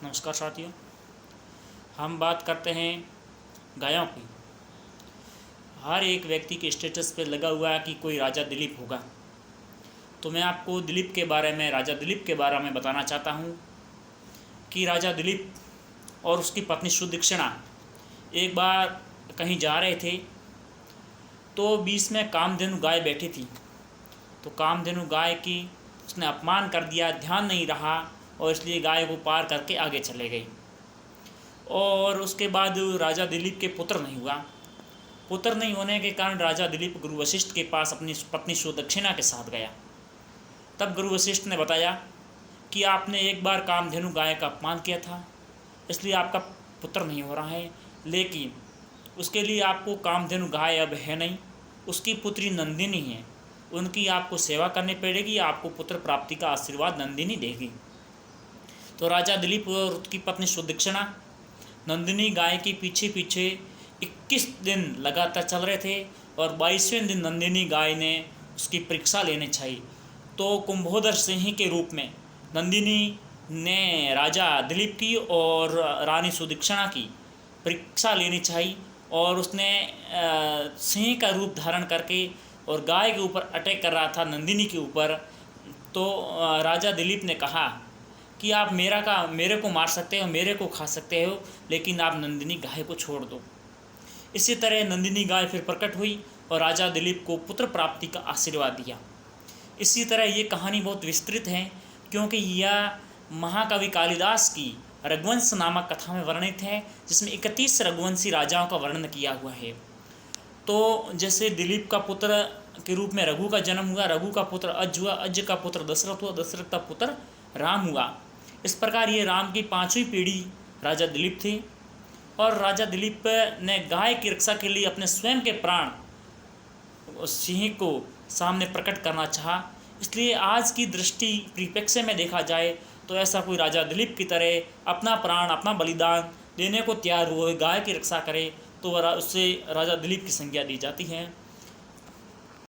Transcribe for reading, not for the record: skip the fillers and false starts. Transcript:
नमस्कार साथियों, हम बात करते हैं गायों की। हर एक व्यक्ति के स्टेटस पे लगा हुआ है कि कोई राजा दिलीप होगा। तो मैं आपको राजा दिलीप के बारे में बताना चाहता हूँ कि राजा दिलीप और उसकी पत्नी सुदक्षिणा एक बार कहीं जा रहे थे, तो बीच में कामधेनु गाय बैठी थी। तो कामधेनु गाय की उसने अपमान कर दिया, ध्यान नहीं रहा और इसलिए गाय को पार करके आगे चले गई। और उसके बाद राजा दिलीप के पुत्र नहीं हुआ। पुत्र नहीं होने के कारण राजा दिलीप गुरु वशिष्ठ के पास अपनी पत्नी सुदक्षिणा के साथ गया। तब गुरु वशिष्ठ ने बताया कि आपने एक बार कामधेनु गाय का अपमान किया था, इसलिए आपका पुत्र नहीं हो रहा है, लेकिन उसके लिए आपको कामधेनु गाय अब है नहीं, उसकी पुत्री नंदिनी है, उनकी आपको सेवा करनी पड़ेगी, आपको पुत्र प्राप्ति का आशीर्वाद नंदिनी देगी। तो राजा दिलीप और उसकी पत्नी सुदक्षिणा नंदिनी गाय के पीछे पीछे 21 दिन लगातार चल रहे थे और 22वें दिन नंदिनी गाय ने उसकी परीक्षा लेनी चाहिए। तो कुंभोदर सिंह के रूप में नंदिनी ने राजा दिलीप की और रानी सुदक्षिणा की परीक्षा लेनी चाहिए और उसने सिंह का रूप धारण करके और गाय के ऊपर अटैक कर रहा था, नंदिनी के ऊपर। तो राजा दिलीप ने कहा कि आप मेरे को मार सकते हो, मेरे को खा सकते हो, लेकिन आप नंदिनी गाय को छोड़ दो। इसी तरह नंदिनी गाय फिर प्रकट हुई और राजा दिलीप को पुत्र प्राप्ति का आशीर्वाद दिया। इसी तरह ये कहानी बहुत विस्तृत है, क्योंकि यह महाकवि कालिदास की रघुवंश नामक कथा में वर्णित है, जिसमें 31 रघुवंशी राजाओं का वर्णन किया हुआ है। तो जैसे दिलीप का पुत्र के रूप में रघु का जन्म हुआ, रघु का पुत्र अज हुआ, अज का पुत्र दशरथ हुआ, दशरथ का पुत्र राम हुआ। इस प्रकार ये राम की 5वीं पीढ़ी राजा दिलीप थी। और राजा दिलीप ने गाय की रक्षा के लिए अपने स्वयं के प्राण सिंह को सामने प्रकट करना चाहा। इसलिए आज की दृष्टि परिप्रेक्ष्य में देखा जाए तो ऐसा कोई राजा दिलीप की तरह अपना प्राण, अपना बलिदान देने को तैयार हुए गाय की रक्षा करे, तो उससे राजा दिलीप की संज्ञा दी जाती है।